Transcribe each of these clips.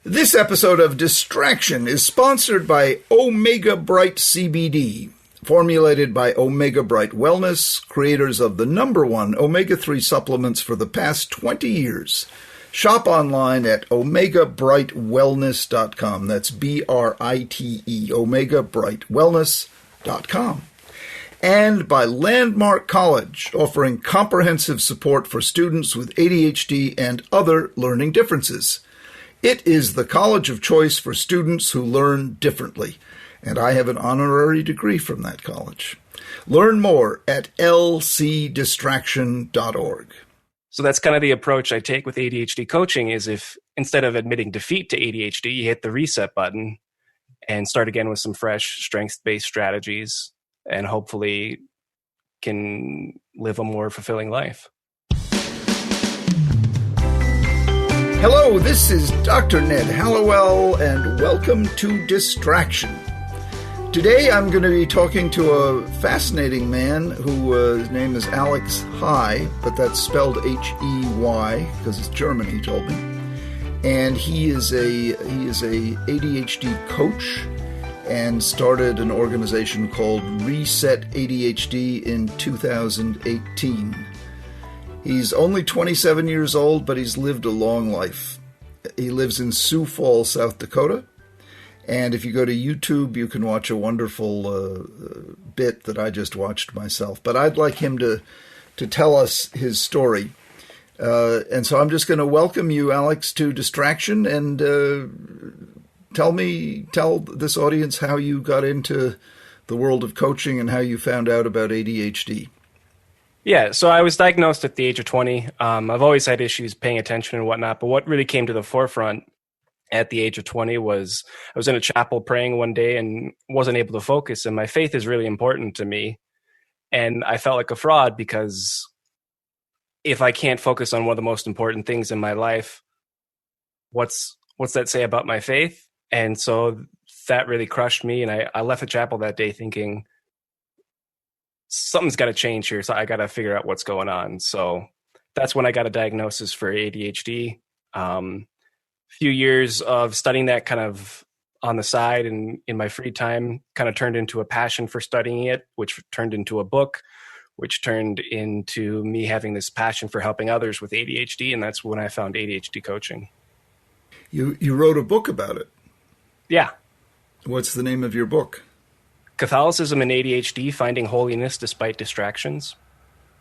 This episode of Distraction is sponsored by Omega Bright CBD, formulated by Omega Bright Wellness, creators of the #1 omega-3 supplements for the past 20 years. Shop online at omegabrightwellness.com. That's B-R-I-T-E, omegabrightwellness.com. And by Landmark College, offering comprehensive support for students with ADHD and other learning differences. It is the college of choice for students who learn differently, and I have an honorary degree from that college. Learn more at lcdistraction.org. So that's kind of the approach I take with ADHD coaching is if instead of admitting defeat to ADHD, you hit the reset button and start again with some fresh strengths-based strategies and hopefully can live a more fulfilling life. Hello, this is Dr. Ned Hallowell, and welcome to Distraction. Today I'm going to be talking to a fascinating man who his name is Alex Hey, but that's spelled H-E-Y because it's German, he told me. And he is a ADHD coach and started an organization called Reset ADHD in 2018. He's only 27 years old, but he's lived a long life. He lives in Sioux Falls, South Dakota. And if you go to YouTube, you can watch a wonderful bit that I just watched myself. But I'd like him to tell us his story. And so I'm just going to welcome you, Alex, to Distraction. And tell this audience how you got into the world of coaching and how you found out about ADHD. Yeah, so I was diagnosed at the age of 20. I've always had issues paying attention and whatnot, but what really came to the forefront at the age of 20 was I was in a chapel praying one day and wasn't able to focus, and my faith is really important to me. And I felt like a fraud because if I can't focus on one of the most important things in my life, what's that say about my faith? And so that really crushed me, and I left the chapel that day thinking, something's got to change here, so I got to figure out what's going on. So that's when I got a diagnosis for ADHD. A few years of studying that kind of on the side and in my free time kind of turned into a passion for studying it, which turned into a book, which turned into me having this passion for helping others with ADHD, and that's when I found ADHD coaching. You wrote a book about it? Yeah. What's the name of your book? Catholicism and ADHD, Finding Holiness Despite Distractions.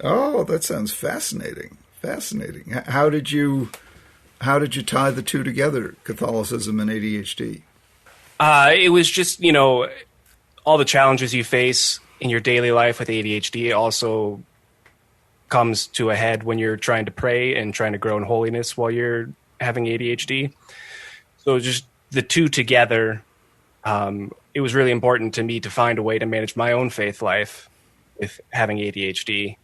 Oh, that sounds fascinating. Fascinating. How did you tie the two together, Catholicism and ADHD? It was just, all the challenges you face in your daily life with ADHD also comes to a head when you're trying to pray and trying to grow in holiness while you're having ADHD. So just the two together, it was really important to me to find a way to manage my own faith life with having ADHD.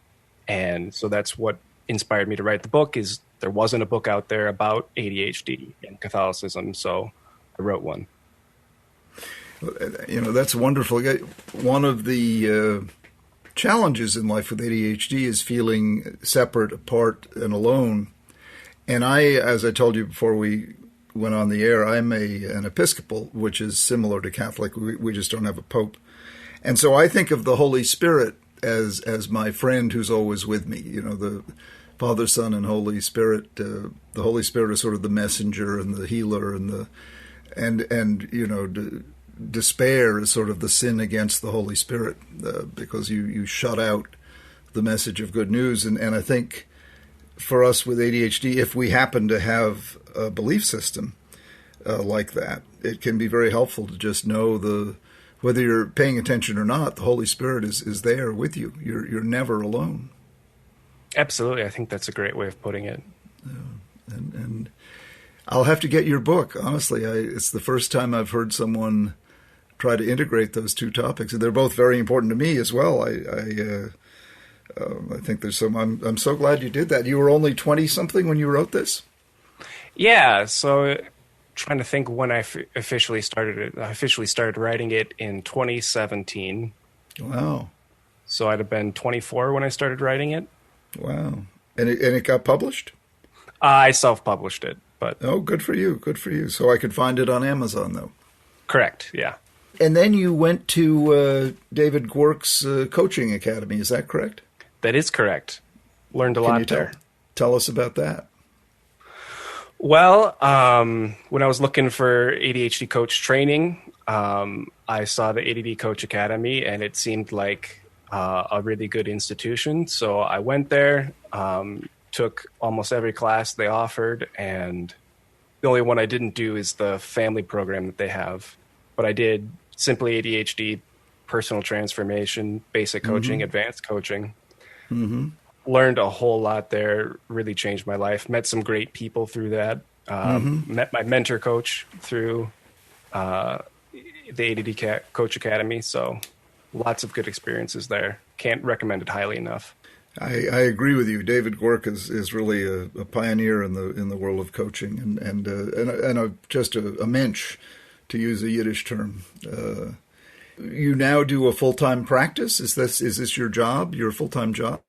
And so that's what inspired me to write the book is there wasn't a book out there about ADHD and Catholicism. So I wrote one. That's wonderful. One of the challenges in life with ADHD is feeling separate, apart, and alone. And as I told you before we went on the air, I'm an Episcopal, which is similar to Catholic. We just don't have a pope. And so I think of the Holy Spirit as my friend who's always with me. The Father, Son, and Holy Spirit. The Holy Spirit is sort of the messenger and the healer, and despair is sort of the sin against the Holy Spirit because you shut out the message of good news. And I think for us with ADHD, if we happen to have a belief system like that, it can be very helpful to just know whether you're paying attention or not, the Holy Spirit is there with you. You're never alone. Absolutely. I think that's a great way of putting it. And I'll have to get your book. Honestly, it's the first time I've heard someone try to integrate those two topics. And they're both very important to me as well. I think there's some. I'm so glad you did that. You were only 20-something when you wrote this? Yeah. So trying to think when I officially started it. I officially started writing it in 2017. Wow. So I'd have been 24 when I started writing it. Wow. And it got published? I self-published it. But Oh, good for you. Good for you. So I could find it on Amazon, though. correct, yeah. And then you went to David Giwerc's coaching academy. Is that correct? That is correct. Learned a Can lot you there. tell us about that? Well, when I was looking for ADHD coach training, I saw the ADD Coach Academy, and it seemed like a really good institution. So I went there, took almost every class they offered, and the only one I didn't do is the family program that they have. But I did Simply ADHD, personal transformation, basic coaching, advanced coaching. Mm-hmm. Learned a whole lot there, really changed my life. Met some great people through that. Met my mentor coach through the ADD Coach Academy. So lots of good experiences there. Can't recommend it highly enough. I agree with you. David Giwerc is really a pioneer in the world of coaching and just a mensch, to use a Yiddish term. You now do a full-time practice? Is this your job, your full-time job?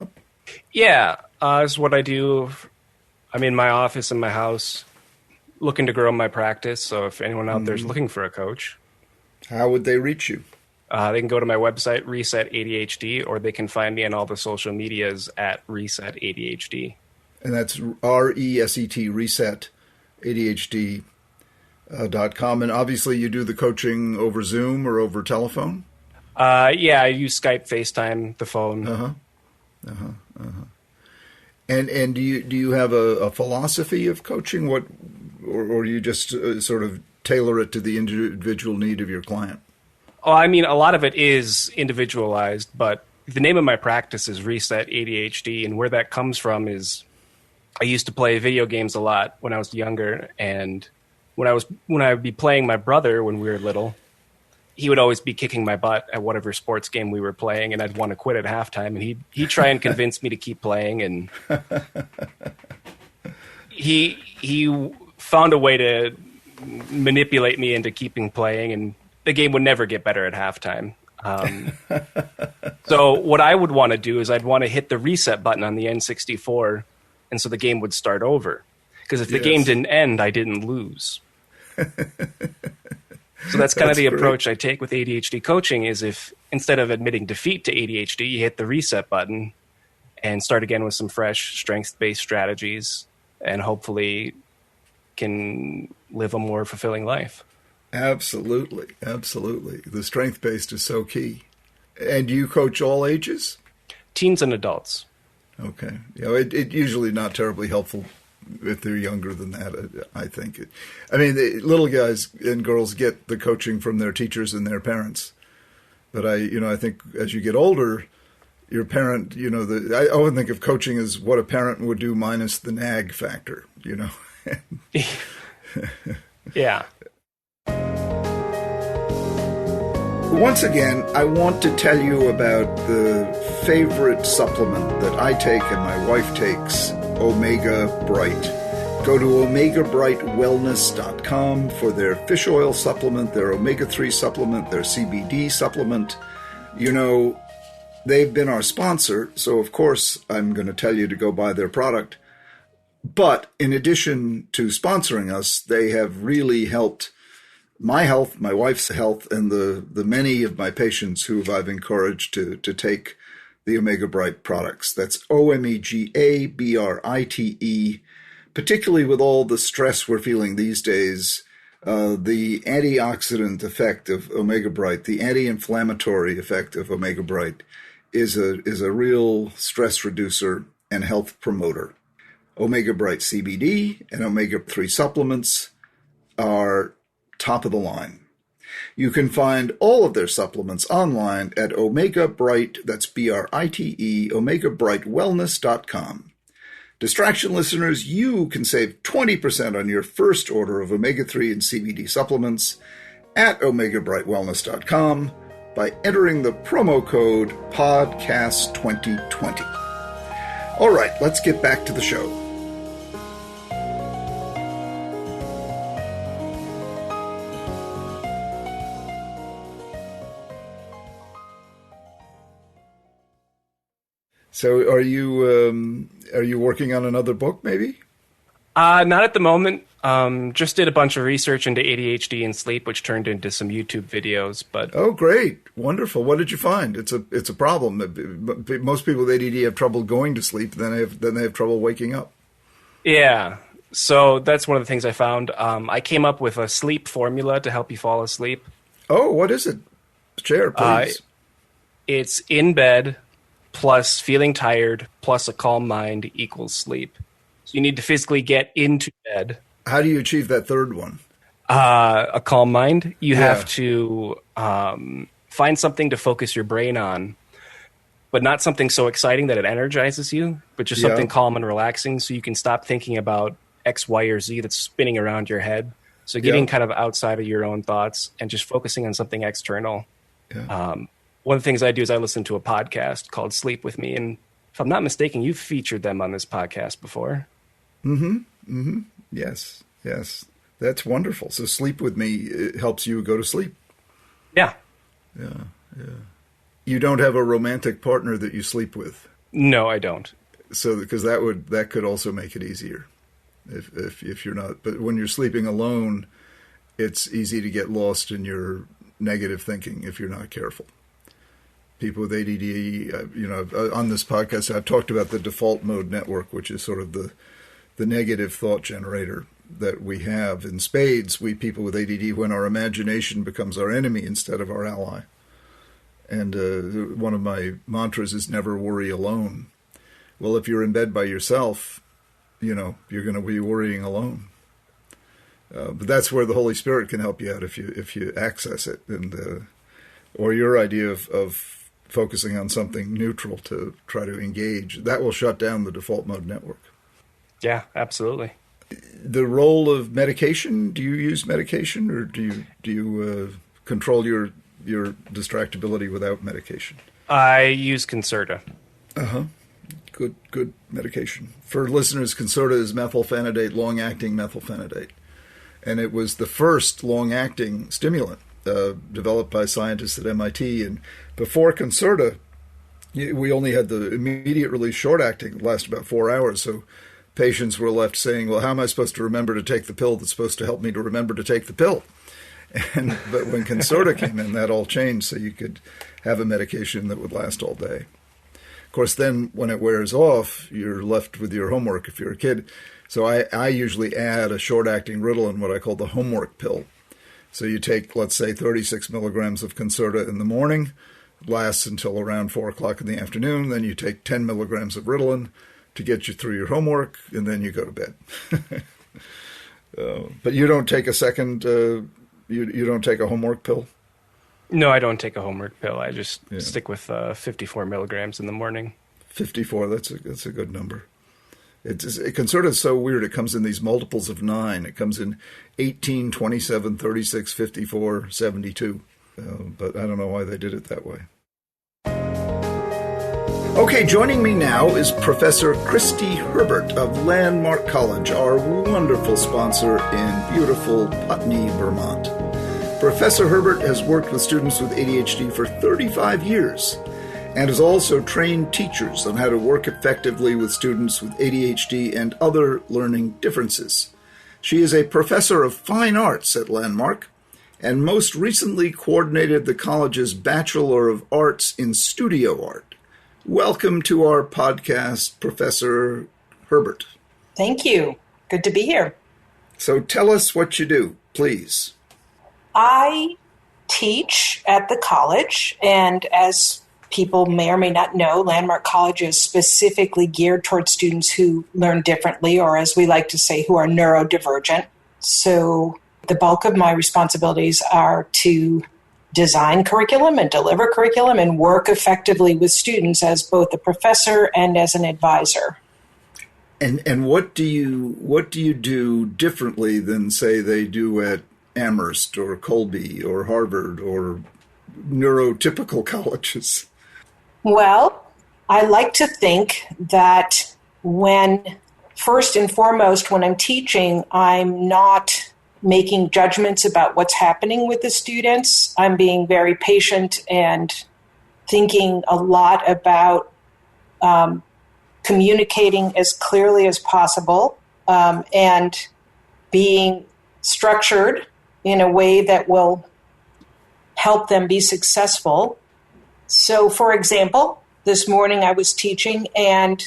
Yeah, it's what I do. I'm in my office in my house looking to grow my practice. So if anyone out there is looking for a coach, How would they reach you? they can go to my website, Reset ADHD, or they can find me on all the social medias at Reset ADHD. And that's RESET, Reset ADHD. .com. And obviously you do the coaching over Zoom or over telephone? Yeah, I use Skype, FaceTime, the phone. And do you have a philosophy of coaching? Or you just sort of tailor it to the individual need of your client? Oh, I mean, a lot of it is individualized, but the name of my practice is Reset ADHD, and where that comes from is I used to play video games a lot when I was younger, and when I would be playing my brother when we were little, he would always be kicking my butt at whatever sports game we were playing, and I'd want to quit at halftime, and he'd try and convince me to keep playing, and he found a way to manipulate me into keeping playing, and the game would never get better at halftime. So what I would want to do is I'd want to hit the reset button on the N64, and so the game would start over. Because if the game didn't end, I didn't lose. So that's kind of the approach I take with ADHD coaching is if instead of admitting defeat to ADHD, you hit the reset button and start again with some fresh strength-based strategies and hopefully can live a more fulfilling life. Absolutely. Absolutely. The strength-based is so key. And do you coach all ages? Teens and adults. Okay. It usually not terribly helpful if they're younger than that, I think. The little guys and girls get the coaching from their teachers and their parents. But I think as you get older, your parent, I often think of coaching as what a parent would do minus the nag factor, Yeah. Once again, I want to tell you about the favorite supplement that I take and my wife takes, Omega Bright. Go to omegabrightwellness.com for their fish oil supplement, their omega-3 supplement, their CBD supplement. They've been our sponsor, so of course I'm going to tell you to go buy their product. But in addition to sponsoring us, they have really helped my health, my wife's health, and the many of my patients who I've encouraged to take the Omega Bright products. That's OMEGABRITE, particularly with all the stress we're feeling these days. The antioxidant effect of Omega Bright, the anti-inflammatory effect of Omega Bright is a real stress reducer and health promoter. Omega Bright CBD and omega-3 supplements are top of the line. You can find all of their supplements online at Omega Bright, that's BRITE, omegabrightwellness.com. Distraction listeners, you can save 20% on your first order of omega-3 and CBD supplements at omegabrightwellness.com by entering the promo code PODCAST2020. All right, let's get back to the show. So are you working on another book, maybe? Not at the moment. Just did a bunch of research into ADHD and sleep, which turned into some YouTube videos. But Oh, great. Wonderful. What did you find? It's a problem. Most people with ADD have trouble going to sleep, then they have trouble waking up. yeah, so that's one of the things I found. I came up with a sleep formula to help you fall asleep. Oh, what is it? Share, please. It's in bed plus feeling tired plus a calm mind equals sleep. So you need to physically get into bed. How do you achieve that third one? A calm mind. You Yeah. have to find something to focus your brain on, but not something so exciting that it energizes you, but just something Yeah. calm and relaxing so you can stop thinking about X, Y, or Z that's spinning around your head. So getting Yeah. kind of outside of your own thoughts and just focusing on something external. Yeah. One of the things I do is I listen to a podcast called Sleep With Me. And if I'm not mistaken, you've featured them on this podcast before. Yes. Yes. That's wonderful. So sleep with me, it helps you go to sleep. Yeah. You don't have a romantic partner that you sleep with. No, I don't. So because that could also make it easier if you're not, but when you're sleeping alone, it's easy to get lost in your negative thinking if you're not careful. People with ADD, on this podcast, I've talked about the default mode network, which is sort of the negative thought generator that we have in spades. We people with ADD, when our imagination becomes our enemy instead of our ally. And one of my mantras is never worry alone. Well, if you're in bed by yourself, you're going to be worrying alone. But that's where the Holy Spirit can help you out if you access it, and or your idea of focusing on something neutral to try to engage. That will shut down the default mode network. Yeah, absolutely. The role of medication. Do you use medication, or do you control your distractibility without medication? I use Concerta. Good medication. For listeners, Concerta is methylphenidate, long-acting methylphenidate. And it was the first long-acting stimulant developed by scientists at MIT. And before Concerta, we only had the immediate release short-acting, last about 4 hours. So patients were left saying, well, how am I supposed to remember to take the pill that's supposed to help me to remember to take the pill? But when Concerta came in, that all changed, so you could have a medication that would last all day. Of course, then when it wears off, you're left with your homework if you're a kid. So I usually add a short-acting Ritalin, what I call the homework pill. So you take, let's say, 36 milligrams of Concerta in the morning, lasts until around 4 o'clock in the afternoon. Then you take 10 milligrams of Ritalin to get you through your homework, and then you go to bed. But you don't take a second, you don't take a homework pill? No, I don't take a homework pill. I just stick with 54 milligrams in the morning. 54, that's a good number. Concerta is so weird. It comes in these multiples of 9. It comes in 18, 27, 36, 54, 72. But I don't know why they did it that way. Okay, joining me now is Professor Christy Herbert of Landmark College, our wonderful sponsor in beautiful Putney, Vermont. Professor Herbert has worked with students with ADHD for 35 years and has also trained teachers on how to work effectively with students with ADHD and other learning differences. She is a professor of fine arts at Landmark and most recently coordinated the college's Bachelor of Arts in Studio Art. Welcome to our podcast, Professor Herbert. Thank you. Good to be here. So tell us what you do, please. I teach at the college, and as people may or may not know, Landmark College is specifically geared towards students who learn differently, or as we like to say, who are neurodivergent. So the bulk of my responsibilities are to design curriculum and deliver curriculum and work effectively with students as both a professor and as an advisor. And what do you do differently than, say, they do at Amherst or Colby or Harvard or neurotypical colleges? Well, I like to think that first and foremost, when I'm teaching, I'm not making judgments about what's happening with the students. I'm being very patient and thinking a lot about communicating as clearly as possible and being structured in a way that will help them be successful. So, for example, this morning I was teaching and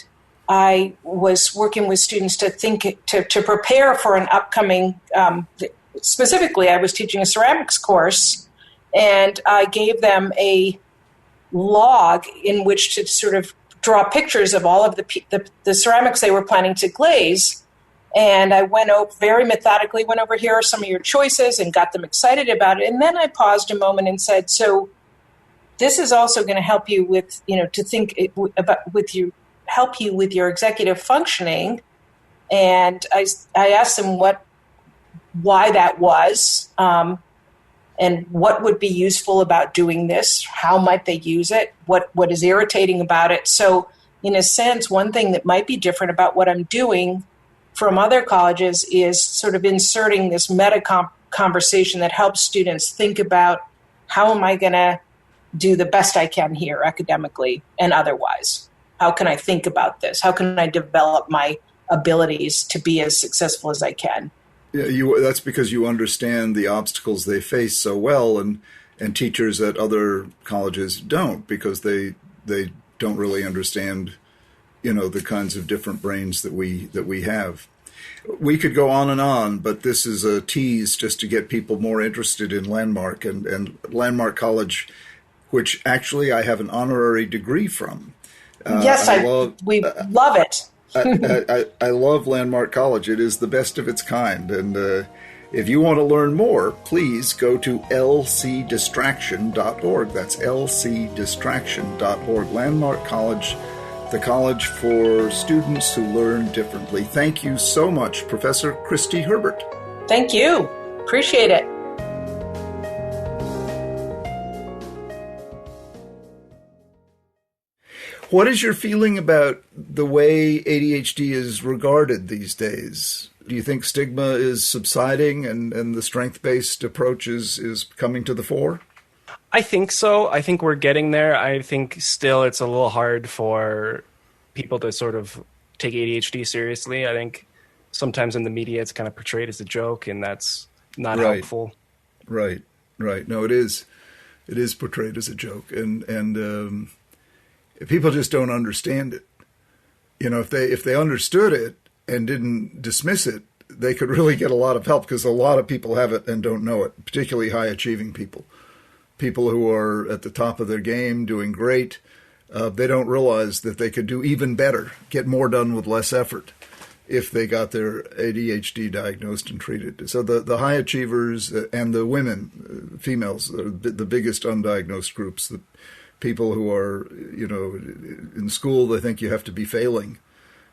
I was working with students to prepare for an upcoming, specifically I was teaching a ceramics course, and I gave them a log in which to sort of draw pictures of all of the ceramics they were planning to glaze. And I very methodically went over, here are some of your choices, and got them excited about it. And then I paused a moment and said, so this is also going to help you with, to think about help you with your executive functioning. And I asked them why that was, and what would be useful about doing this. How might they use it? What is irritating about it? So in a sense, one thing that might be different about what I'm doing from other colleges is sort of inserting this meta conversation that helps students think about, how am I going to do the best I can here academically and otherwise? How can I think about this? How can I develop my abilities to be as successful as I can? Yeah, that's because you understand the obstacles they face so well, and teachers at other colleges don't, because they don't really understand, the kinds of different brains that we have. We could go on, but this is a tease just to get people more interested in Landmark and Landmark College, which actually I have an honorary degree from. Yes, we love it. I love Landmark College. It is the best of its kind. And if you want to learn more, please go to lcdistraction.org. That's lcdistraction.org. Landmark College, the college for students who learn differently. Thank you so much, Professor Christy Herbert. Thank you. Appreciate it. What is your feeling about the way ADHD is regarded these days? Do you think stigma is subsiding and the strength-based approach is coming to the fore? I think so. I think we're getting there. I think still it's a little hard for people to sort of take ADHD seriously. I think sometimes in the media it's kind of portrayed as a joke, and that's not helpful. Right. No, it is. It is portrayed as a joke, and people just don't understand it. If they understood it and didn't dismiss it, they could really get a lot of help, because a lot of people have it and don't know it, particularly high-achieving people who are at the top of their game, doing great. They don't realize that they could do even better, get more done with less effort, if they got their ADHD diagnosed and treated. So the high achievers and the women, females, are the biggest undiagnosed groups. The people who are, in school, they think you have to be failing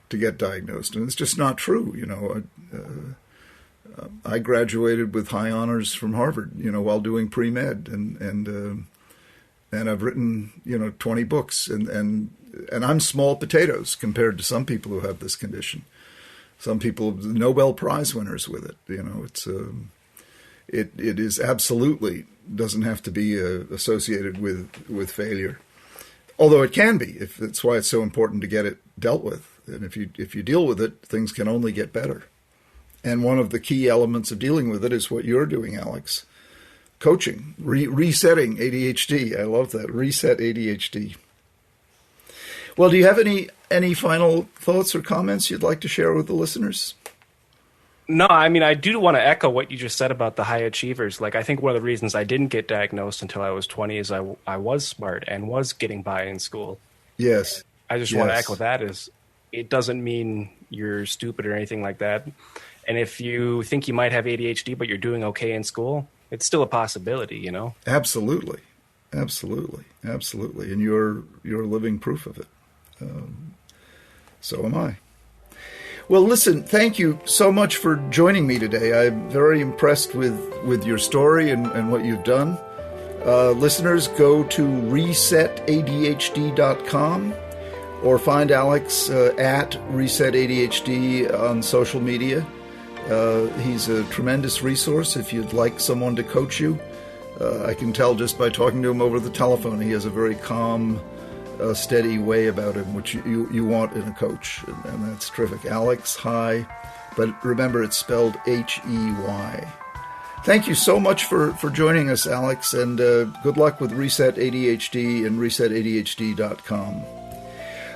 to get diagnosed, and it's just not true. I graduated with high honors from Harvard, while doing pre-med, and I've written, 20 books, and I'm small potatoes compared to some people who have this condition. Some people, Nobel Prize winners with it. It is absolutely doesn't have to be associated with failure, although it can be. That's why it's so important to get it dealt with. And if you deal with it, things can only get better. And one of the key elements of dealing with it is what you're doing, Alex. Coaching, resetting ADHD. I love that. Reset ADHD. Well, do you have any final thoughts or comments you'd like to share with the listeners? No, I mean, I do want to echo what you just said about the high achievers. Like, I think one of the reasons I didn't get diagnosed until I was 20 is I was smart and was getting by in school. Yes. I just want to echo that is it doesn't mean you're stupid or anything like that. And if you think you might have ADHD, but you're doing okay in school, it's still a possibility, Absolutely. And you're living proof of it. So am I. Well, listen, thank you so much for joining me today. I'm very impressed with your story and what you've done. Listeners, go to resetadhd.com or find Alex at Reset ADHD on social media. He's a tremendous resource if you'd like someone to coach you. I can tell just by talking to him over the telephone, he has a very calm, steady way about him, which you want in a coach, and that's terrific. Alex, hi But remember, it's spelled H-E-Y. Thank you so much for joining us, Alex, and good luck with Reset ADHD and resetadhd.com.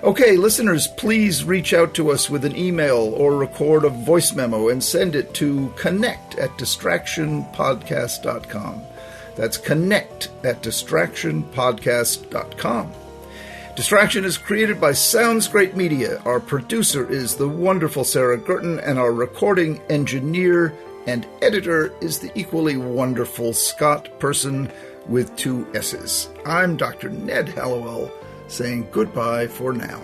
Okay, listeners, please reach out to us with an email or record a voice memo and send it to connect@distractionpodcast.com. That's connect@distractionpodcast.com. Distraction is created by Sounds Great Media. Our producer is the wonderful Sarah Guertin, and our recording engineer and editor is the equally wonderful Scott Persson with 2 S's. I'm Dr. Ned Hallowell, saying goodbye for now.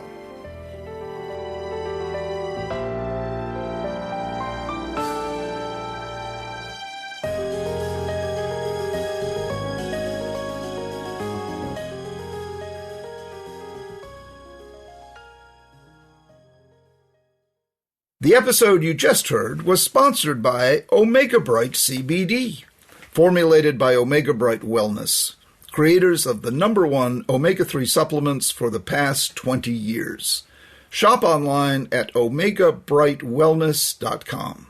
The episode you just heard was sponsored by Omega Bright CBD, formulated by Omega Bright Wellness, creators of the #1 omega-3 supplements for the past 20 years. Shop online at omegabrightwellness.com.